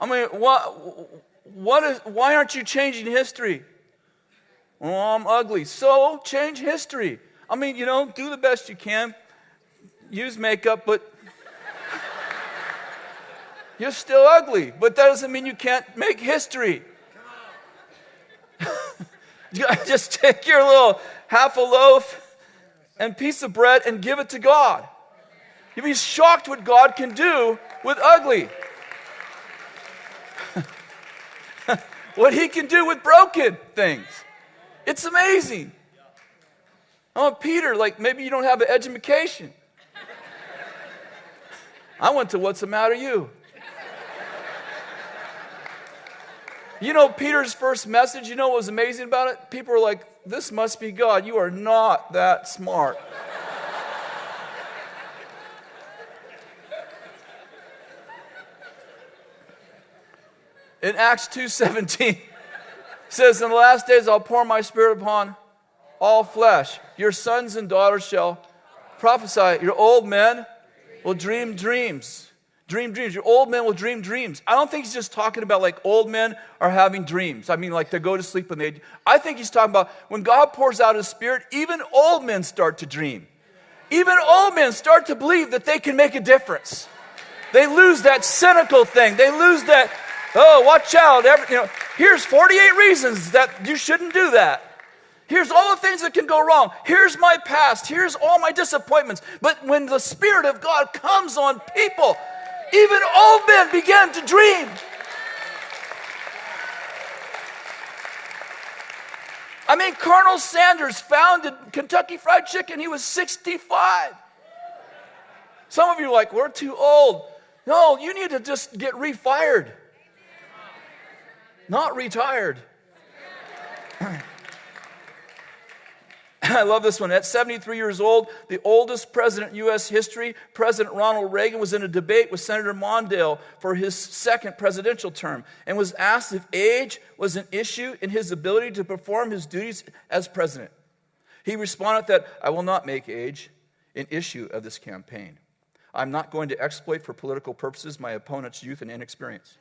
I mean, why aren't you changing history? Oh, I'm ugly. So change history. I mean, do the best you can. Use makeup, but you're still ugly. But that doesn't mean you can't make history. Just take your little half a loaf and piece of bread and give it to God. You'd be shocked what God can do with ugly. What he can do with broken things. It's amazing. Oh, Peter, maybe you don't have an education. I went to What's the Matter You? Peter's first message, what was amazing about it? People were like, this must be God. You are not that smart. In Acts 2:17, says, in the last days I'll pour my spirit upon all flesh. Your sons and daughters shall prophesy. Your old men will dream dreams. Dream dreams. Your old men will dream dreams. I don't think he's just talking about old men are having dreams. I mean, they go to sleep when I think he's talking about when God pours out his spirit, even old men start to dream. Even old men start to believe that they can make a difference. They lose that cynical thing. They lose that, oh, watch out. Here's 48 reasons that you shouldn't do that. Here's all the things that can go wrong. Here's my past. Here's all my disappointments. But when the Spirit of God comes on people, even old men begin to dream. I mean, Colonel Sanders founded Kentucky Fried Chicken. He was 65. Some of you are like, we're too old. No, you need to just get refired. Not retired. I love this one. At 73 years old, the oldest president in U.S. history, President Ronald Reagan, was in a debate with Senator Mondale for his second presidential term and was asked if age was an issue in his ability to perform his duties as president. He responded that, I will not make age an issue of this campaign. I'm not going to exploit for political purposes my opponent's youth and inexperience.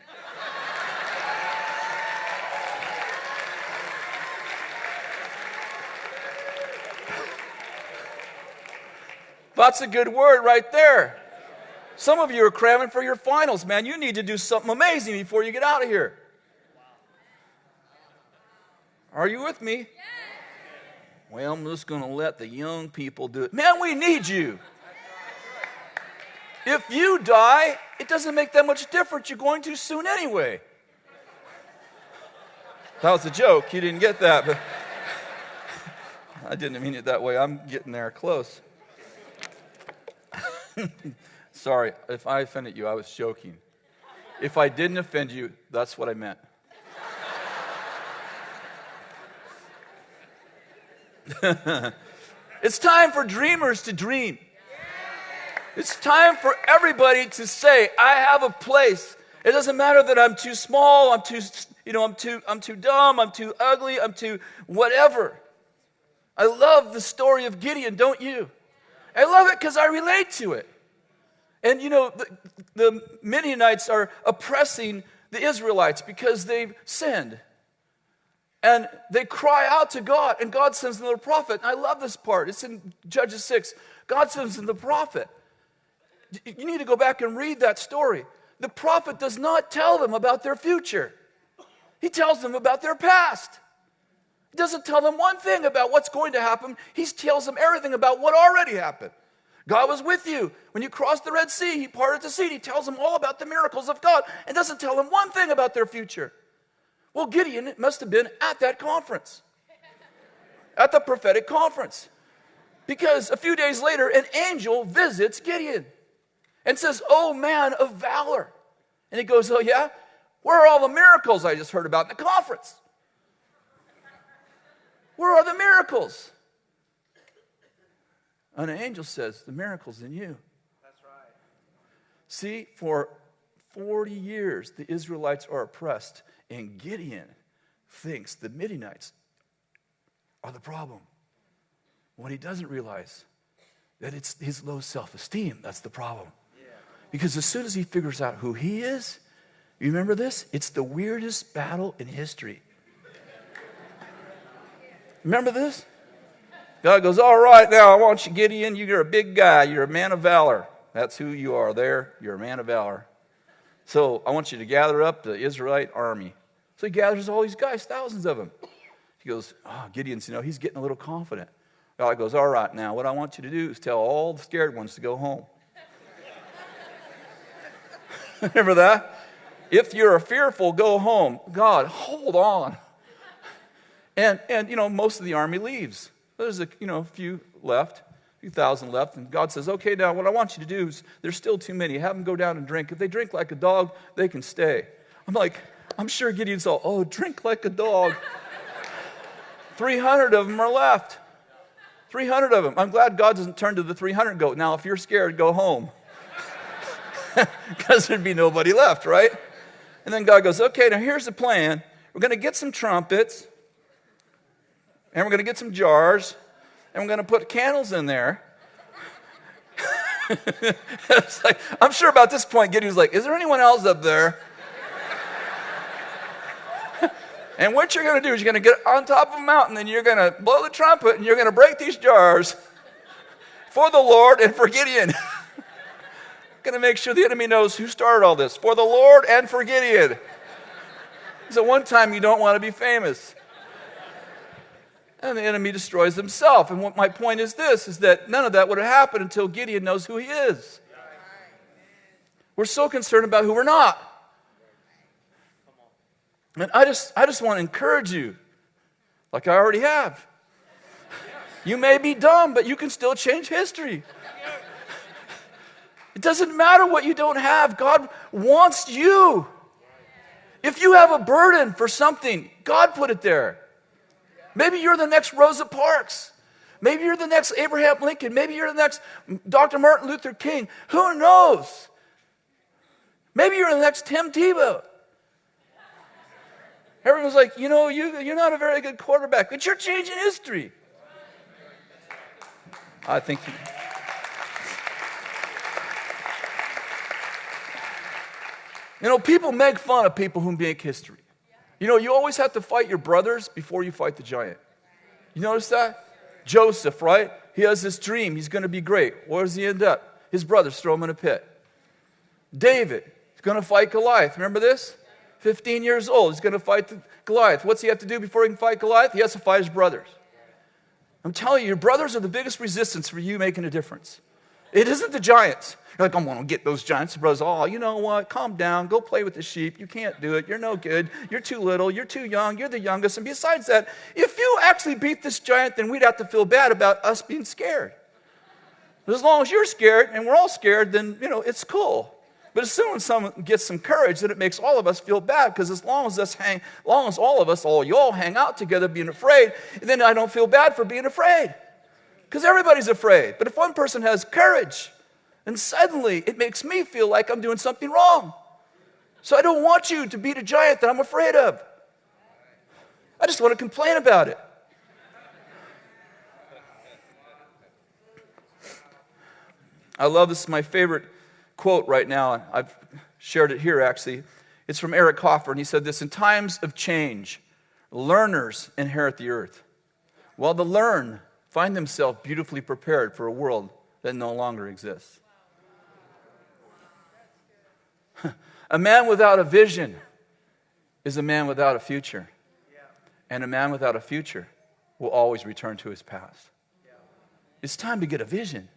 That's a good word right there. Some of you are cramming for your finals, man. You need to do something amazing before you get out of here. Are you with me? Yes. Well, I'm just going to let the young people do it. Man, we need you. If you die, it doesn't make that much difference. You're going too soon anyway. That was a joke. You didn't get that, but I didn't mean it that way. I'm getting there close. Sorry, if I offended you, I was joking. If I didn't offend you, that's what I meant. It's time for dreamers to dream. It's time for everybody to say, I have a place. It doesn't matter that I'm too small, I'm too dumb, I'm too ugly, I'm too whatever. I love the story of Gideon, don't you? I love it because I relate to it. And the Midianites are oppressing the Israelites because they've sinned. And they cry out to God, and God sends them the prophet. And I love this part. It's in Judges 6. God sends them the prophet. You need to go back and read that story. The prophet does not tell them about their future. He tells them about their past. He doesn't tell them one thing about what's going to happen. He tells them everything about what already happened. God was with you. When you crossed the Red Sea, he parted the sea. He tells them all about the miracles of God and doesn't tell them one thing about their future. Well, Gideon must have been at that conference, at the prophetic conference, because a few days later, an angel visits Gideon and says, "Oh, man of valor." And he goes, "Oh, yeah? Where are all the miracles I just heard about in the conference? Where are the miracles?" And an angel says, "The miracle's in you." That's right. See, for 40 years, the Israelites are oppressed, and Gideon thinks the Midianites are the problem. When he doesn't realize that it's his low self-esteem that's the problem. Yeah. Because as soon as he figures out who he is, You remember this? It's the weirdest battle in history. Remember this? God goes, all right, now I want you, Gideon, you're a big guy. You're a man of valor. That's who you are there. You're a man of valor. So I want you to gather up the Israelite army. So he gathers all these guys, thousands of them. He goes, Gideon's, he's getting a little confident. God goes, all right, now what I want you to do is tell all the scared ones to go home. Remember that? If you're fearful, go home. God, hold on. And most of the army leaves. There's a few left, a few thousand left. And God says, okay, now what I want you to do is, there's still too many. Have them go down and drink. If they drink like a dog, they can stay. I'm sure Gideon's all, drink like a dog. 300 of them are left. 300 of them. I'm glad God doesn't turn to the 300 and go, now if you're scared, go home. Because there'd be nobody left, right? And then God goes, okay, now here's the plan. We're going to get some trumpets, and we're going to get some jars, and we're going to put candles in there. It's like, I'm sure about this point, Gideon's like, is there anyone else up there? And what you're going to do is you're going to get on top of a mountain, and you're going to blow the trumpet, and you're going to break these jars for the Lord and for Gideon. Going to make sure the enemy knows who started all this. For the Lord and for Gideon. So one time you don't want to be famous. And the enemy destroys himself. And what my point is this, is that none of that would have happened until Gideon knows who he is. We're so concerned about who we're not. And I just want to encourage you, like I already have. You may be dumb, but you can still change history. It doesn't matter what you don't have. God wants you. If you have a burden for something, God put it there. Maybe you're the next Rosa Parks. Maybe you're the next Abraham Lincoln. Maybe you're the next Dr. Martin Luther King. Who knows? Maybe you're the next Tim Tebow. Everyone's like, you're not a very good quarterback, but you're changing history. I think... people make fun of people who make history. You always have to fight your brothers before you fight the giant. You notice that? Joseph, right? He has this dream. He's going to be great. Where does he end up? His brothers throw him in a pit. David is going to fight Goliath. Remember this? 15 years old. He's going to fight Goliath. What's he have to do before he can fight Goliath? He has to fight his brothers. I'm telling you, your brothers are the biggest resistance for you making a difference. It isn't the giants. You're like, I'm going to get those giants. The brothers, you know what? Calm down. Go play with the sheep. You can't do it. You're no good. You're too little. You're too young. You're the youngest. And besides that, if you actually beat this giant, then we'd have to feel bad about us being scared. But as long as you're scared and we're all scared, then, it's cool. But as soon as someone gets some courage, then it makes all of us feel bad, because as long as all y'all hang out together being afraid, then I don't feel bad for being afraid. Because everybody's afraid. But if one person has courage, and suddenly it makes me feel like I'm doing something wrong. So I don't want you to beat a giant that I'm afraid of. I just want to complain about it. I love this. My favorite quote right now, and I've shared it here actually. It's from Eric Hoffer, and he said this: in times of change, learners inherit the earth, while the learned find themselves beautifully prepared for a world that no longer exists. A man without a vision is a man without a future. And a man without a future will always return to his past. It's time to get a vision.